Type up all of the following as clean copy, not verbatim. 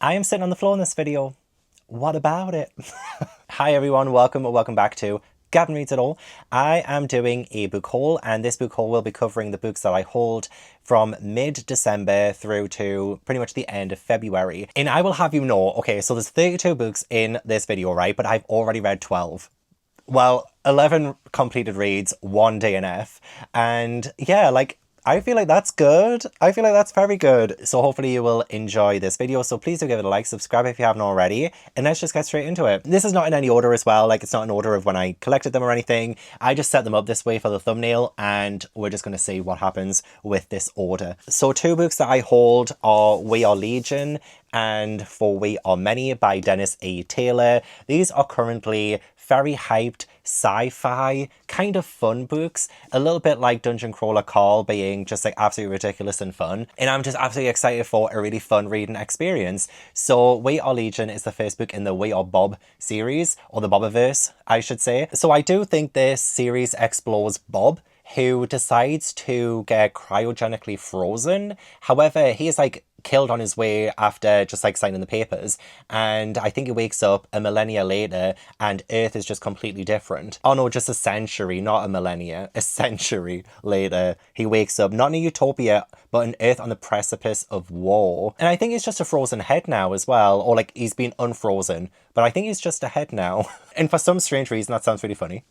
I am sitting on the floor in this video. What about it? Hi everyone, welcome or welcome back to Gavin Reads It All. I am doing a book haul, and this book haul will be covering the books that I hold from mid-December through to pretty much the end of February. And I will have you know, okay, so there's 32 books in this video, right? But I've already read 12. Well, 11 completed reads, 1 DNF. And yeah, I feel like that's good. I feel like that's very good. So hopefully you will enjoy this video. So please do give it a like, subscribe if you haven't already, and let's just get straight into it. This is not in any order as well. Like, it's not in order of when I collected them or anything. I just set them up this way for the thumbnail, and we're just going to see what happens with this order. So two books that I hold are We Are Legion and For We Are Many by Dennis A. Taylor. These are currently very hyped sci-fi kind of fun books, a little bit like Dungeon Crawler Call being just like absolutely ridiculous and fun, and I'm just absolutely excited for a really fun reading experience. So We Are Legion is the first book in the We Are Bob series, or the Bobiverse I should say. So I do think this series explores Bob, who decides to get cryogenically frozen. However, he is like killed on his way after just like signing the papers, and I think he wakes up a millennia later and Earth is just completely different. Oh no, just a century, not a millennia. A century later he wakes up not in a utopia but an Earth on the precipice of war, and I think he's just a frozen head now as well, or like he's been unfrozen, but I think he's just a head now. And for some strange reason that sounds really funny.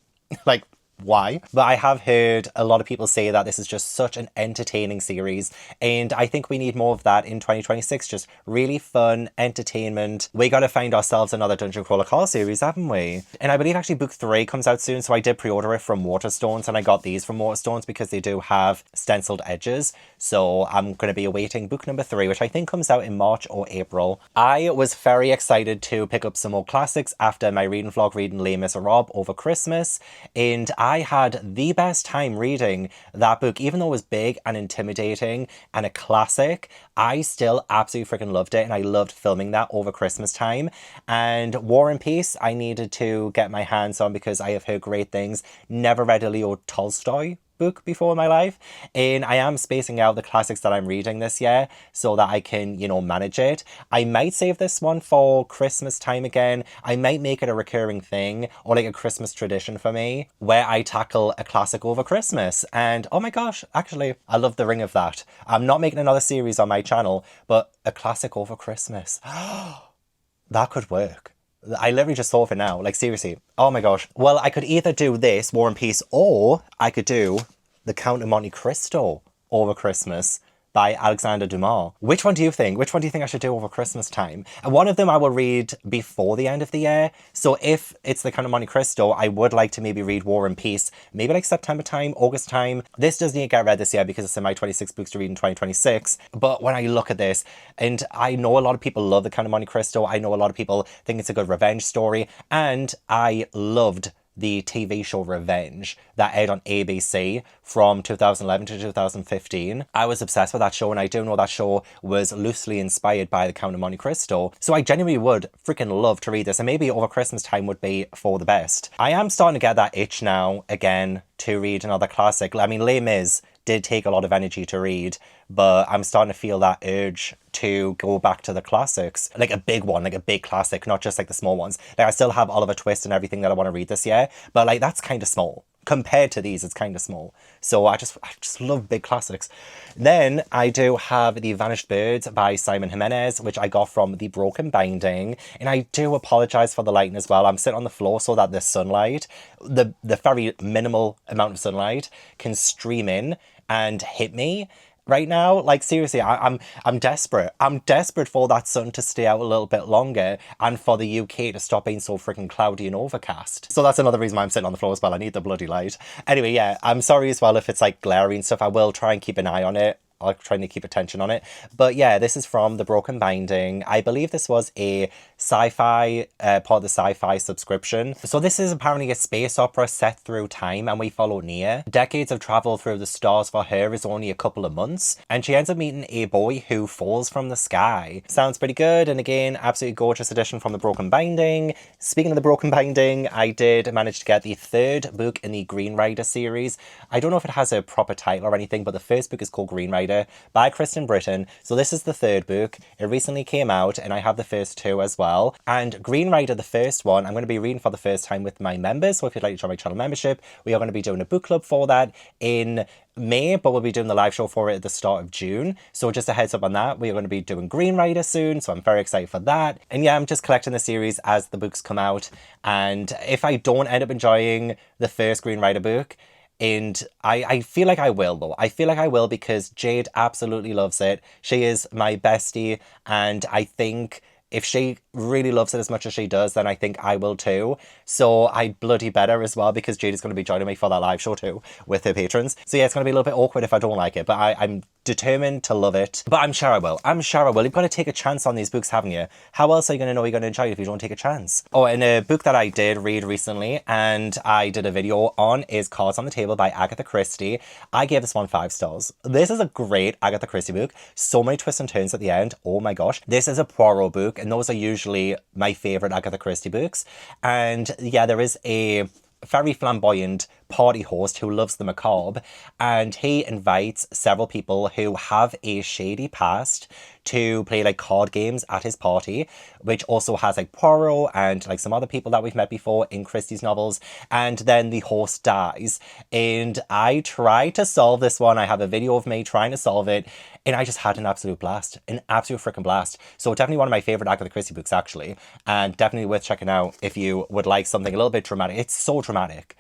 Like, why? But I have heard a lot of people say that this is just such an entertaining series, and I think we need more of that in 2026. Just really fun entertainment. We gotta find ourselves another Dungeon Crawler Call series, haven't we? And I believe actually book 3 comes out soon, so I did pre-order it from Waterstones, and I got these from Waterstones because they do have stenciled edges. So I'm gonna be awaiting book number 3, which I think comes out in March or April. I was very excited to pick up some more classics after my reading vlog reading Les Miserables over Christmas, and I had the best time reading that book. Even though it was big and intimidating and a classic, I still absolutely freaking loved it, and I loved filming that over Christmas time. And War and Peace, I needed to get my hands on because I have heard great things. Never read a Leo Tolstoy book before in my life, and I am spacing out the classics that I'm reading this year so that I can, manage it. I might save this one for Christmas time again. I might make it a recurring thing, or like a Christmas tradition for me, where I tackle a classic over Christmas. And oh my gosh, actually, I love the ring of that. I'm not making another series on my channel, but a classic over Christmas. That could work. I literally just thought of it now, like seriously. Oh my gosh. Well, I could either do this, War and Peace, or I could do The Count of Monte Cristo over Christmas by Alexander Dumas. Which one do you think? Which one do you think I should do over Christmas time? And one of them I will read before the end of the year. So if it's The Count of Monte Cristo, I would like to maybe read War and Peace, maybe like September time, August time. This doesn't need to get read this year because it's in my 26 books to read in 2026. But when I look at this, and I know a lot of people love The Count of Monte Cristo, I know a lot of people think it's a good revenge story, and I loved the TV show Revenge that aired on ABC from 2011 to 2015. I was obsessed with that show, and I do know that show was loosely inspired by The Count of Monte Cristo. So I genuinely would freaking love to read this, and maybe over Christmas time would be for the best. I am starting to get that itch now again to read another classic. I mean, Les Mis did take a lot of energy to read, but I'm starting to feel that urge to go back to the classics. Like a big one, like a big classic, not just like the small ones. Like I still have Oliver Twist and everything that I want to read this year, but like that's kind of small. Compared to these, it's kind of small. So I just love big classics. Then I do have The Vanished Birds by Simon Jimenez, which I got from The Broken Binding. And I do apologize for the lighting as well. I'm sitting on the floor so that the sunlight, the very minimal amount of sunlight, can stream in and hit me right now. Like seriously, I'm desperate. I'm desperate for that sun to stay out a little bit longer, and for the UK to stop being so freaking cloudy and overcast. So that's another reason why I'm sitting on the floor as well. I need the bloody light. Anyway, yeah, I'm sorry as well if it's like glary and stuff. I will try and keep an eye on it. I'm trying to keep attention on it. But yeah, this is from The Broken Binding. I believe this was a sci-fi, part of the sci-fi subscription. So this is apparently a space opera set through time, and we follow Nia. Decades of travel through the stars for her is only a couple of months, and she ends up meeting a boy who falls from the sky. Sounds pretty good, and again, absolutely gorgeous edition from The Broken Binding. Speaking of The Broken Binding, I did manage to get the 3rd book in the Green Rider series. I don't know if it has a proper title or anything, but the first book is called Green Rider Rider by Kristen Britton. So this is the third book. It recently came out and I have the first two as well. And Green Rider, the first one, I'm going to be reading for the first time with my members. So if you'd like to join my channel membership, we are going to be doing a book club for that in May, but we'll be doing the live show for it at the start of June. So just a heads up on that. We are going to be doing Green Rider soon, so I'm very excited for that. And yeah, I'm just collecting the series as the books come out. And if I don't end up enjoying the first Green Rider book, and I feel like I will though. I feel like I will because Jade absolutely loves it. She is my bestie, and I think if she really loves it as much as she does, then I think I will too. So I bloody better as well, because Jade is going to be joining me for that live show too with her patrons. So yeah, it's going to be a little bit awkward if I don't like it, but I'm determined to love it. But I'm sure I will. I'm sure I will. You've got to take a chance on these books, haven't you? How else are you going to know you're going to enjoy it if you don't take a chance? Oh, and a book that I did read recently and I did a video on is Cards on the Table by Agatha Christie. I gave this one 5 stars. This is a great Agatha Christie book. So many twists and turns at the end. Oh my gosh. This is a Poirot book, and those are usually my favourite Agatha Christie books. And yeah, there is a very flamboyant party host who loves the macabre, and he invites several people who have a shady past to play like card games at his party, which also has like Poirot and like some other people that we've met before in Christie's novels. And then the host dies, and I tried to solve this one. I have a video of me trying to solve it, and I just had an absolute blast, an absolute freaking blast. So definitely one of my favorite Agatha Christie books actually, and definitely worth checking out if you would like something a little bit dramatic. It's so dramatic.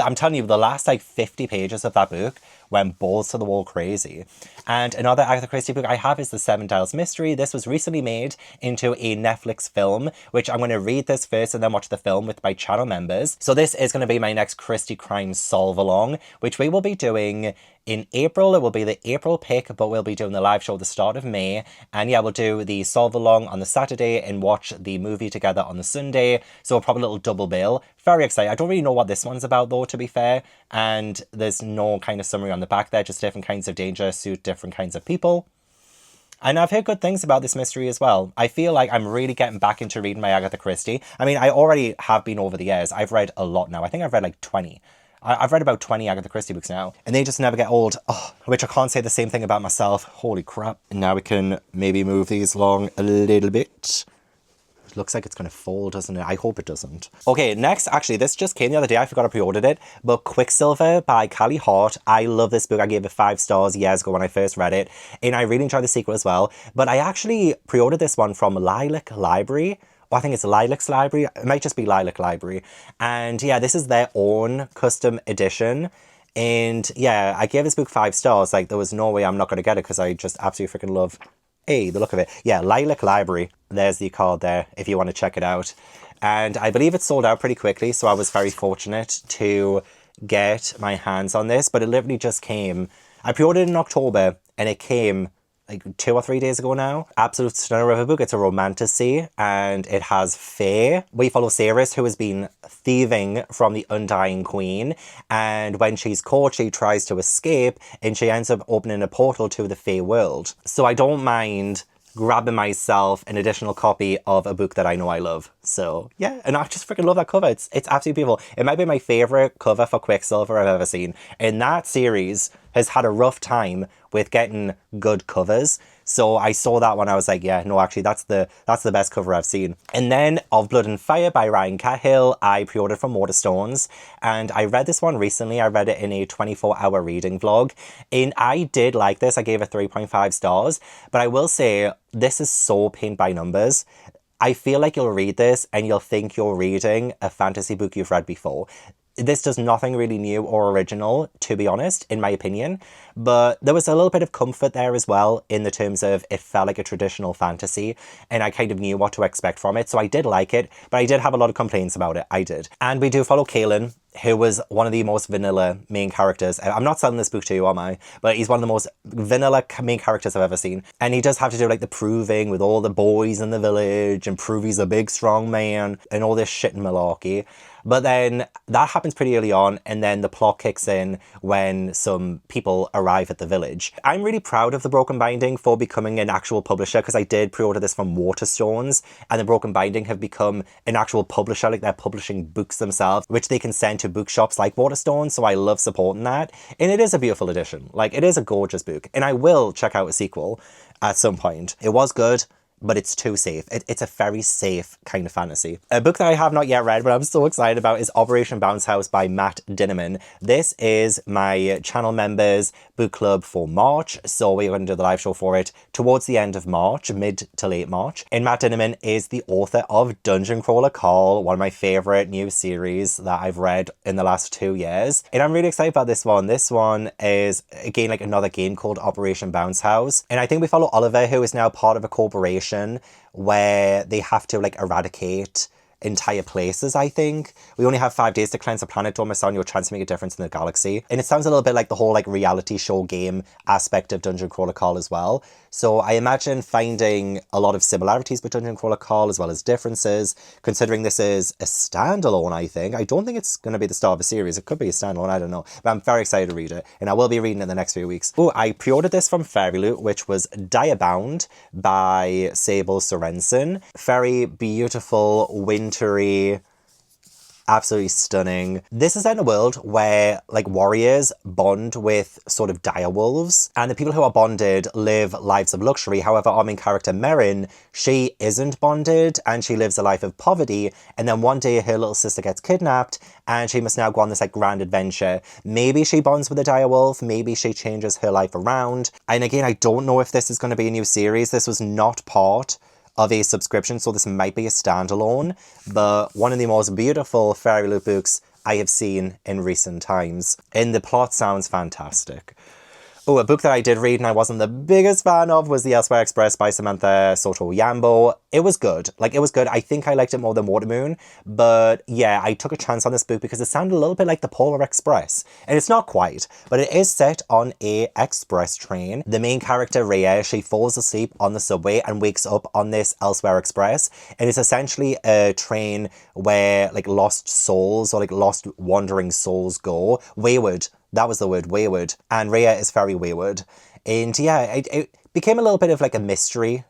I'm telling you, the last like 50 pages of that book went balls to the wall crazy. And another Agatha Christie book I have is The Seven Dials Mystery. This was recently made into a Netflix film, which I'm going to read this first and then watch the film with my channel members. So this is going to be my next Christie Crime Solve Along, which we will be doing in April. It will be the April pick, but we'll be doing the live show at the start of May. And yeah, we'll do the solve along on the Saturday and watch the movie together on the Sunday. So probably a little double bill. Very excited. I don't really know what this one's about though, to be fair. And there's no kind of summary on the back there, just different kinds of danger suit different kinds of people. And I've heard good things about this mystery as well. I feel like I'm really getting back into reading my Agatha Christie. I mean, I already have been over the years. I've read a lot now. I think I've read like 20. I've read about 20 Agatha Christie books now, and they just never get old. Oh, which I can't say the same thing about myself. Holy crap. And now we can maybe move these along a little bit. It looks like it's going to fall, doesn't it? I hope it doesn't. Okay, next, actually, this just came the other day. I forgot I pre-ordered it. But Quicksilver by Callie Hart. I love this book. I gave it 5 stars years ago when I first read it. And I really enjoyed the sequel as well. But I actually pre-ordered this one from Lilac Library. I think it's Lilac's Library. It might just be Lilac Library. And yeah, this is their own custom edition. And yeah, I gave this book 5 stars. Like, there was no way I'm not going to get it because I just absolutely freaking love, the look of it. Yeah, Lilac Library. There's the card there if you want to check it out. And I believe it sold out pretty quickly, so I was very fortunate to get my hands on this. But it literally just came. I pre-ordered it in October, and it came like 2 or 3 days ago now. Absolute stunner of a book. It's a romantasy, and it has Faye. We follow Ceres, who has been thieving from the Undying Queen, and when she's caught, she tries to escape, and she ends up opening a portal to the Fae world. So I don't mind grabbing myself an additional copy of a book that I know I love. So yeah, and I just freaking love that cover. It's absolutely beautiful. It might be my favorite cover for Quicksilver I've ever seen. And that series has had a rough time with getting good covers. So I saw that one, I was like, yeah, no, actually, that's the best cover I've seen. And then Of Blood and Fire by Ryan Cahill, I pre-ordered from Waterstones. And I read this one recently. I read it in a 24-hour reading vlog. And I did like this. I gave it 3.5 stars. But I will say, this is so paint by numbers. I feel like you'll read this and you'll think you're reading a fantasy book you've read before. This does nothing really new or original, to be honest, in my opinion. But there was a little bit of comfort there as well, in the terms of it felt like a traditional fantasy, and I kind of knew what to expect from it. So I did like it, but I did have a lot of complaints about it. I did. And we do follow Kaelin, who was one of the most vanilla main characters. I'm not selling this book to you, am I? But he's one of the most vanilla main characters I've ever seen. And he does have to do like the proving with all the boys in the village and prove he's a big, strong man and all this shit and malarkey. But then that happens pretty early on, and then the plot kicks in when some people arrive at the village. I'm really proud of the Broken Binding for becoming an actual publisher, because I did pre-order this from Waterstones, and the Broken Binding have become an actual publisher, like they're publishing books themselves, which they can send to bookshops like Waterstones, so I love supporting that. And it is a beautiful edition. Like, it is a gorgeous book, and I will check out a sequel at some point. It was good, but it's too safe. It's a very safe kind of fantasy. A book that I have not yet read, but I'm so excited about, is Operation Bounce House by Matt Dinniman. This is my channel members' book club for March, so we're going to do the live show for it towards the end of March, mid to late March. And Matt Dinniman is the author of Dungeon Crawler Call, one of my favourite new series that I've read in the last 2 years. And I'm really excited about this one. This one is, again, like another game called Operation Bounce House. And I think we follow Oliver, who is now part of a corporation where they have to like eradicate entire places, I think. We only have 5 days to cleanse the planet. Don't miss out on your chance to make a difference in the galaxy. And it sounds a little bit like the whole like reality show game aspect of Dungeon Crawler Call as well. So I imagine finding a lot of similarities with Dungeon Crawler Call as well as differences, considering this is a standalone, I think. I don't think it's going to be the start of a series. It could be a standalone, I don't know. But I'm very excited to read it, and I will be reading it in the next few weeks. Oh, I pre-ordered this from Fairy Loot, which was Direbound by Sable Sorensen. Very beautiful, wintry, absolutely stunning. This is in a world where like warriors bond with sort of dire wolves, and the people who are bonded live lives of luxury. However, our main character Merrin, she isn't bonded and she lives a life of poverty, and then one day her little sister gets kidnapped and she must now go on this like grand adventure. Maybe she bonds with a dire wolf, maybe she changes her life around. And again, I don't know if this is going to be a new series. This was not part of a subscription, so this might be a standalone, but one of the most beautiful Fairy Loot books I have seen in recent times. And the plot sounds fantastic. Oh, a book that I did read and I wasn't the biggest fan of was The Elsewhere Express by Samantha Soto Yambo. It was good. Like, it was good. I think I liked it more than Watermoon. But yeah, I took a chance on this book because it sounded a little bit like The Polar Express. And it's not quite, but it is set on a express train. The main character, Rhea, she falls asleep on the subway and wakes up on this Elsewhere Express. And it's essentially a train where like lost souls or like lost wandering souls go. Wayward. That was the word, wayward. And Rhea is very wayward. And yeah, it became a little bit of like a mystery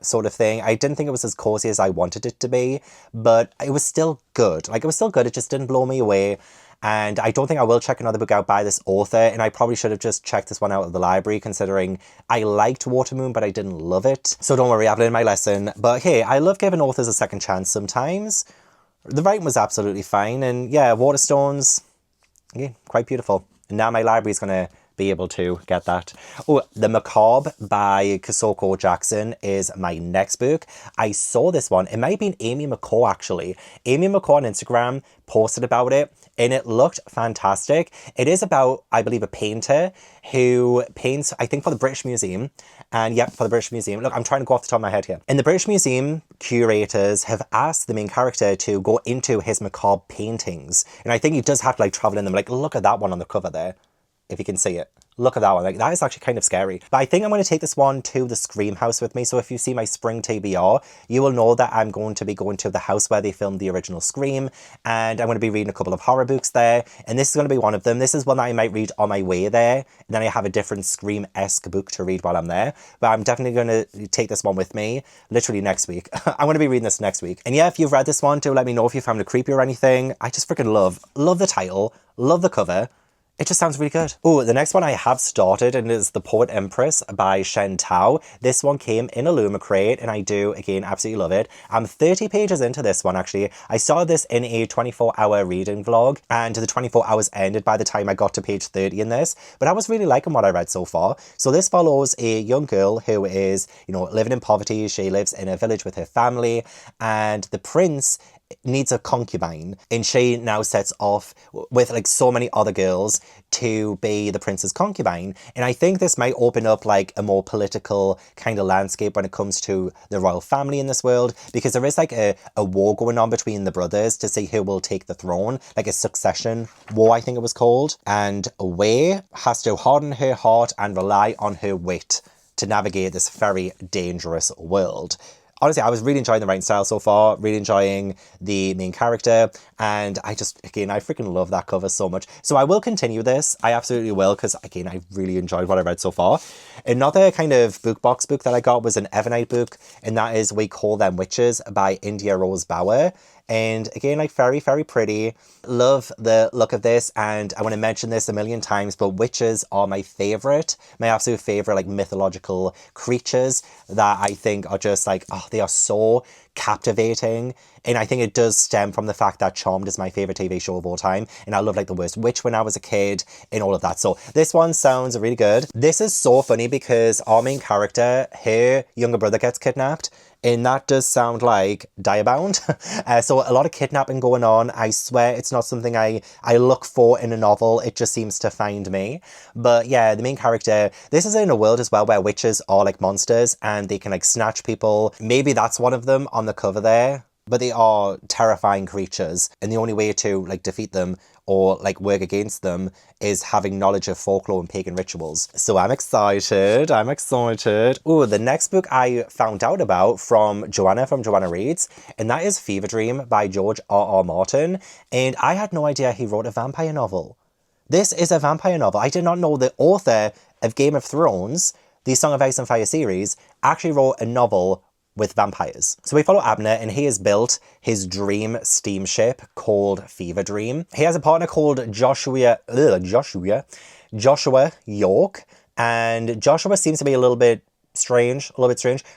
sort of thing. I didn't think it was as cozy as I wanted it to be, but it was still good. Like, it was still good. It just didn't blow me away. And I don't think I will check another book out by this author. And I probably should have just checked this one out of the library, considering I liked Watermoon, but I didn't love it. So don't worry, I've learned my lesson. But hey, I love giving authors a second chance sometimes. The writing was absolutely fine. And yeah, Waterstones, yeah, quite beautiful. And now my library is going to be able to get that. Oh, The Macabre by Kosoko Jackson is my next book. I saw this one. It might have been Amy McCaw, actually. Amy McCaw on Instagram posted about it, and it looked fantastic. It is about, I believe, a painter who paints, I think, for the British Museum. And yeah, for the British Museum. Look, I'm trying to go off the top of my head here. In the British Museum, curators have asked the main character to go into his macabre paintings. And I think he does have to like travel in them. Like, look at that one on the cover there, if you can see it. Look at that one. Like, that is actually kind of scary. But I think I'm going to take this one to the Scream house with me. So if you see my spring TBR, you will know that I'm going to be going to the house where they filmed the original Scream. And I'm going to be reading a couple of horror books there. And this is going to be one of them. This is one that I might read on my way there. And then I have a different Scream-esque book to read while I'm there. But I'm definitely going to take this one with me literally next week. I'm going to be reading this next week. And yeah, if you've read this one, do let me know if you found it creepy or anything. I just freaking love the title. Love the cover. It just sounds really good. Oh, the next one I have started, and is The Poet Empress by Shen Tao. This one came in a Luma crate, and I do, again, absolutely love it. I'm 30 pages into this one, actually. I started this in a 24-hour reading vlog, and the 24 hours ended by the time I got to page 30 in this. But I was really liking what I read so far. So this follows a young girl who is, you know, living in poverty. She lives in a village with her family, and the prince needs a concubine, and she now sets off with like so many other girls to be the prince's concubine. And I think this might open up like a more political kind of landscape when it comes to the royal family in this world, because there is like a war going on between the brothers to see who will take the throne, like a succession war, I think it was called. And Wei has to harden her heart and rely on her wit to navigate this very dangerous world. honestly, I was really enjoying the writing style so far, really enjoying the main character, and I just, again, I freaking love that cover so much. So I will continue this. I absolutely will, because, again, I really enjoyed what I read so far. Another kind of book box book that I got was an Evernight book, and that is We Call Them Witches by India Rose Bauer. And again, like, very, very pretty. Love the look of this, and I want to mention this a million times, but witches are my favorite, my absolute favorite, like, mythological creatures that I think are just like, oh, they are so captivating. And I think it does stem from the fact that Charmed is my favorite TV show of all time, and I love, like, The Worst Witch when I was a kid and all of that. So this one sounds really good. This is so funny because our main character, her younger brother gets kidnapped, and that does sound like Diabound. So a lot of kidnapping going on. I swear it's not something I look for in a novel. It just seems to find me. But yeah, the main character, this is in a world as well where witches are like monsters and they can like snatch people. Maybe that's one of them on the cover there. But they are terrifying creatures, and the only way to like defeat them or like work against them is having knowledge of folklore and pagan rituals. So I'm excited. I'm excited. Oh, the next book I found out about from Joanna Reads, and that is Fever Dream by George R.R. Martin. And I had no idea he wrote a vampire novel. This is a vampire novel. I did not know the author of Game of Thrones, the Song of Ice and Fire series, actually wrote a novel with vampires. So we follow Abner, and he has built his dream steamship called Fever Dream. He has a partner called Joshua York, and Joshua seems to be a little bit strange.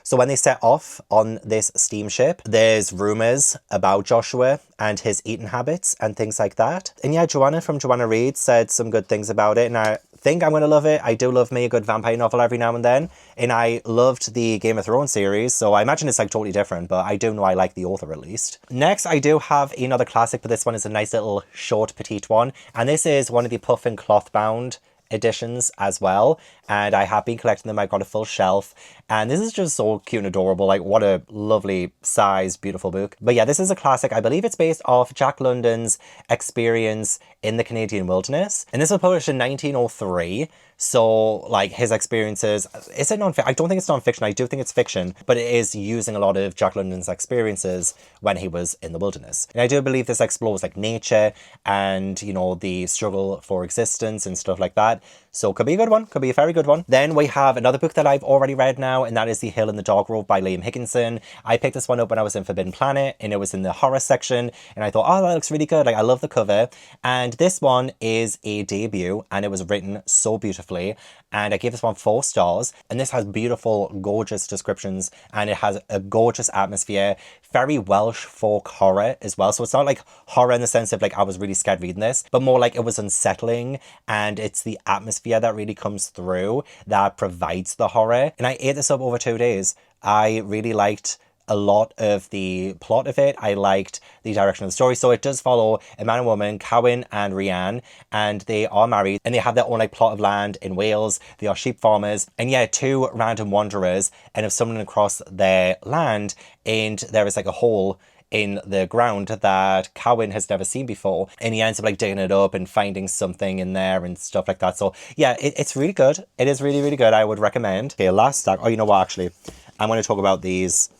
So when they set off on this steamship, there's rumors about Joshua and his eating habits and things like that. And yeah, Joanna from Joanna Reads said some good things about it, and I think I'm going to love it. I do love me a good vampire novel every now and then, and I loved the Game of Thrones series, so I imagine it's like totally different, but I do know I like the author at least. Next, I do have another classic, but this one is a nice little short petite one, and this is one of the Puffin cloth bound editions as well, and I have been collecting them. I've got a full shelf, and this is just so cute and adorable. Like, what a lovely size, beautiful book. But yeah, this is a classic. I believe it's based off Jack London's experience in the Canadian wilderness, and this was published in 1903. So like his experiences, is it non-fiction? I don't think it's non-fiction. I do think it's fiction, but it is using a lot of Jack London's experiences when he was in the wilderness. And I do believe this explores like nature and, you know, the struggle for existence and stuff like that. So could be a good one, could be a very good one. Then we have another book that I've already read now, and that is The Hill in the Dark Grove by Liam Higginson. I picked this one up when I was in Forbidden Planet, and it was in the horror section, and I thought, oh, that looks really good. Like, I love the cover. And this one is a debut, and it was written so beautifully, and I gave this one 4 stars. And this has beautiful, gorgeous descriptions, and it has a gorgeous atmosphere, very Welsh folk horror as well. So it's not like horror in the sense of like I was really scared reading this, but more like it was unsettling, and it's the atmosphere that really comes through that provides the horror. And I ate this up over 2 days. I really liked a lot of the plot of it. I liked the direction of the story. So it does follow a man and woman, Cowan and Rhiann, and they are married, and they have their own like plot of land in Wales. They are sheep farmers, and yeah, 2 random wanderers end up stumbling across their land, and there is like a hole in the ground that Cowan has never seen before, and he ends up like digging it up and finding something in there and stuff like that. So yeah, it's really good. It is really, really good. I would recommend. Okay, last stack. Oh, you know what, actually, I'm going to talk about these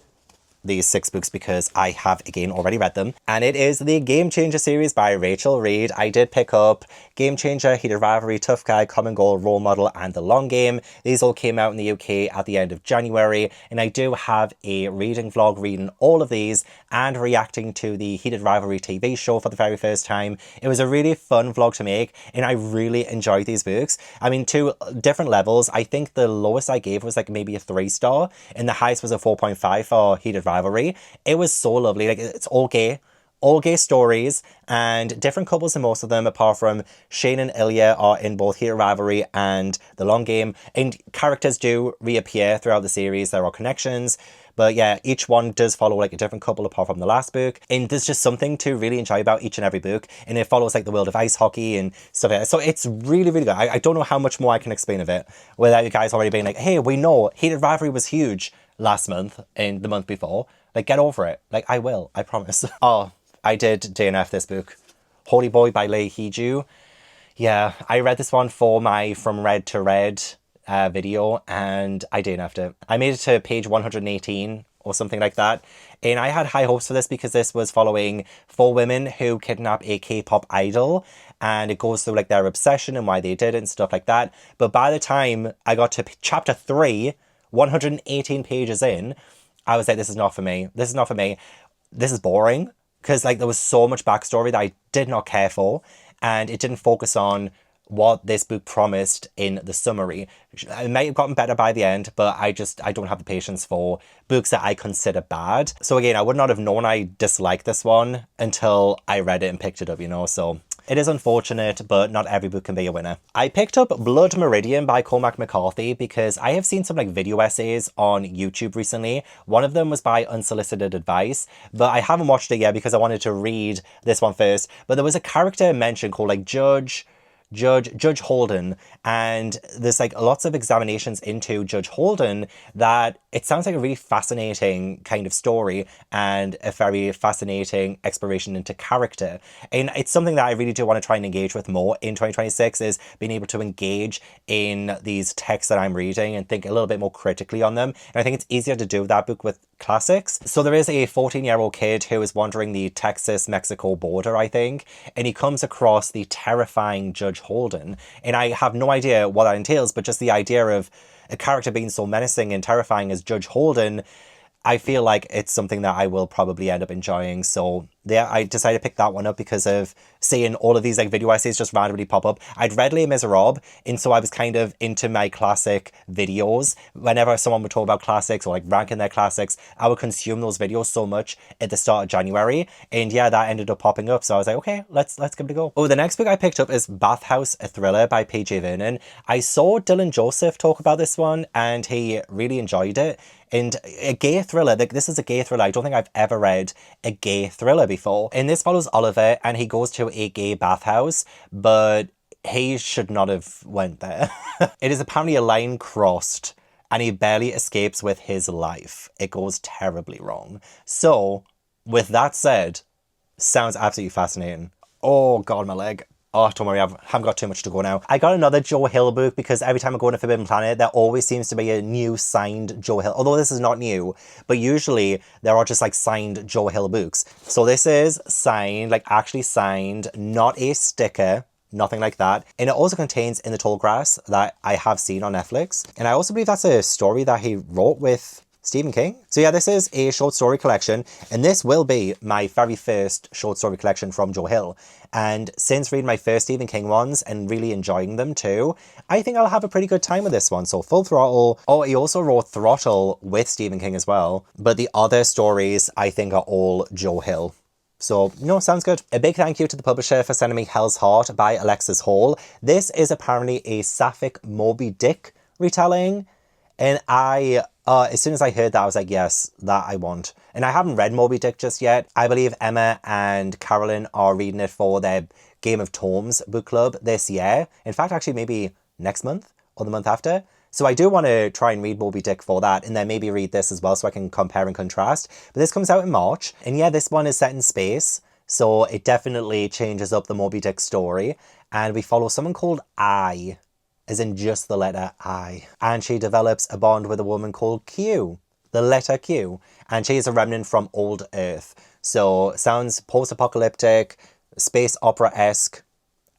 6 books because I have again already read them, and it is the Game Changer series by Rachel Reed. I did pick up Game Changer, Heated Rivalry, Tough Guy, Common Goal, Role Model, and The Long Game. These all came out in the UK at the end of January, and I do have a reading vlog reading all of these and reacting to the Heated Rivalry TV show for the very first time. It was a really fun vlog to make, and I really enjoyed these books. I mean, 2 different levels. I think the lowest I gave was like maybe a 3-star, and the highest was a 4.5 for Heated Rivalry. It was so lovely. Like, it's all gay stories, and different couples in most of them, apart from Shane and Ilya are in both Heated Rivalry and The Long Game, and characters do reappear throughout the series. There are connections, but yeah, each one does follow like a different couple apart from the last book, and there's just something to really enjoy about each and every book, and it follows like the world of ice hockey and stuff like that. So it's really, really good. I don't know how much more I can explain of it without you guys already being like, hey, we know Heated Rivalry was huge last month and the month before. Like, get over it. Like, I will. I promise. Oh, I did DNF this book. Holy Boy by Lei Heiju. Yeah, I read this one for my From Red to Red video, and I DNF'd it. I made it to page 118 or something like that. And I had high hopes for this because this was following 4 women who kidnap a K-pop idol, and it goes through like their obsession and why they did it and stuff like that. But by the time I got to chapter 3, 118 pages in, I was like, this is not for me. This is not for me. This is boring, because like there was so much backstory that I did not care for, and it didn't focus on what this book promised in the summary. It might have gotten better by the end, but I don't have the patience for books that I consider bad. So again, I would not have known I disliked this one until I read it and picked it up, you know, so it is unfortunate, but not every book can be a winner. I picked up Blood Meridian by Cormac McCarthy because I have seen some like video essays on YouTube recently. One of them was by Unsolicited Advice, but I haven't watched it yet because I wanted to read this one first. But there was a character mentioned called like Judge Holden, and there's like lots of examinations into Judge Holden that it sounds like a really fascinating kind of story and a very fascinating exploration into character. And it's something that I really do want to try and engage with more in 2026, is being able to engage in these texts that I'm reading and think a little bit more critically on them. And I think it's easier to do that book with classics. So there is a 14-year-old kid who is wandering the Texas-Mexico border, I think, and he comes across the terrifying Judge Holden. And I have no idea what that entails, but just the idea of a character being so menacing and terrifying as Judge Holden, I feel like it's something that I will probably end up enjoying. So yeah, I decided to pick that one up because of seeing all of these like video essays just randomly pop up. I'd read Les Miserables, and so I was kind of into my classic videos. Whenever someone would talk about classics or like ranking their classics, I would consume those videos so much at the start of January. And yeah, that ended up popping up. So I was like, okay, let's give it a go. Oh, the next book I picked up is Bathhouse, a Thriller by PJ Vernon. I saw Dylan Joseph talk about this one and he really enjoyed it. And a gay thriller, like this is a gay thriller. I don't think I've ever read a gay thriller before. And this follows Oliver, and he goes to a gay bathhouse, but he should not have went there. It is apparently a line crossed, and he barely escapes with his life. It goes terribly wrong. So, with that said, sounds absolutely fascinating. Oh God, my leg. Oh, don't worry, I haven't got too much to go now. I got another Joe Hill book because every time I go to Forbidden Planet, there always seems to be a new signed Joe Hill. Although this is not new, but usually there are just like signed Joe Hill books. So this is signed, like actually signed, not a sticker, nothing like that. And it also contains In the Tall Grass that I have seen on Netflix. And I also believe that's a story that he wrote with Stephen King. So yeah, this is a short story collection, and this will be my very first short story collection from Joe Hill. And since reading my first Stephen King ones and really enjoying them too, I think I'll have a pretty good time with this one. So Full Throttle. Oh, he also wrote Throttle with Stephen King as well. But the other stories I think are all Joe Hill. So, no, sounds good. A big thank you to the publisher for sending me Hell's Heart by Alexis Hall. This is apparently a Sapphic Moby Dick retelling. And as soon as I heard that, I was like, yes, that I want. And I haven't read Moby Dick just yet. I believe Emma and Carolyn are reading it for their Game of Tomes book club this year. In fact, actually, maybe next month or the month after. So I do want to try and read Moby Dick for that, and then maybe read this as well so I can compare and contrast. But this comes out in March. And yeah, this one is set in space. So it definitely changes up the Moby Dick story. And we follow someone called I, as in just the letter I. And she develops a bond with a woman called Q, the letter Q. And she is a remnant from old Earth. So sounds post-apocalyptic, space opera-esque,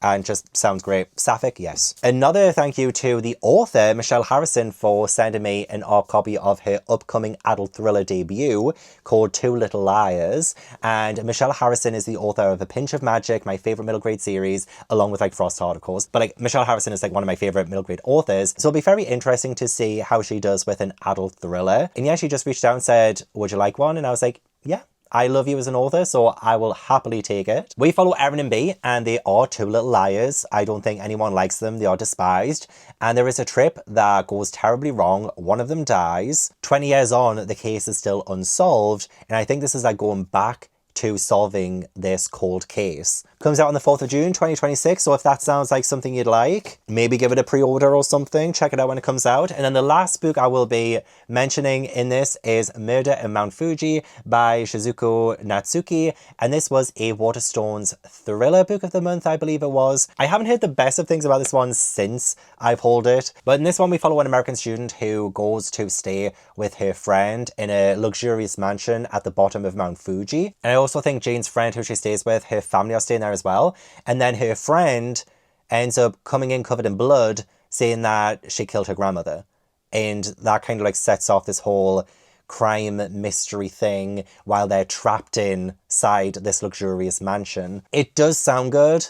and just sounds great. Sapphic, yes. Another thank you to the author, Michelle Harrison, for sending me an art copy of her upcoming adult thriller debut called Two Little Liars. And Michelle Harrison is the author of A Pinch of Magic, my favorite middle grade series, along with like Frostheart, of course. But like Michelle Harrison is like one of my favorite middle grade authors. So it'll be very interesting to see how she does with an adult thriller. And yeah, she just reached out and said, would you like one? And I was like, yeah. I love you as an author, so I will happily take it. We follow Erin and Bea, and they are two little liars. I don't think anyone likes them. They are despised. And there is a trip that goes terribly wrong. One of them dies. 20 years on, the case is still unsolved. And I think this is like going back to solving this cold case. Comes out on the 4th of June 2026, so if that sounds like something you'd like, maybe give it a pre-order or something. Check it out when it comes out. And then the last book I will be mentioning in this is Murder in Mount Fuji by Shizuko Natsuki, and this was a Waterstones thriller book of the month, I believe it was. I haven't heard the best of things about this one since I've hauled it, but in this one we follow an American student who goes to stay with her friend in a luxurious mansion at the bottom of Mount Fuji. And I also think Jane's friend who she stays with, her family are staying there as well, and then her friend ends up coming in covered in blood saying that she killed her grandmother, and that kind of like sets off this whole crime mystery thing while they're trapped inside this luxurious mansion. It does sound good,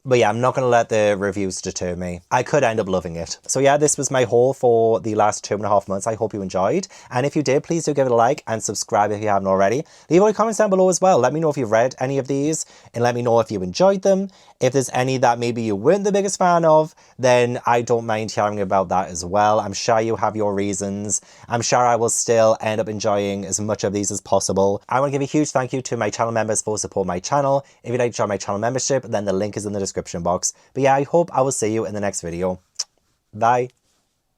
but yeah, I'm not going to let the reviews deter me. I could end up loving it. So yeah, this was my haul for the last 2.5 months. I hope you enjoyed. And if you did, please do give it a like and subscribe if you haven't already. Leave all your comments down below as well. Let me know if you've read any of these and let me know if you enjoyed them. If there's any that maybe you weren't the biggest fan of, then I don't mind hearing about that as well. I'm sure you have your reasons. I'm sure I will still end up enjoying as much of these as possible. I want to give a huge thank you to my channel members for supporting my channel. If you'd like to join my channel membership, then the link is in the description box. But yeah, I hope I will see you in the next video. Bye.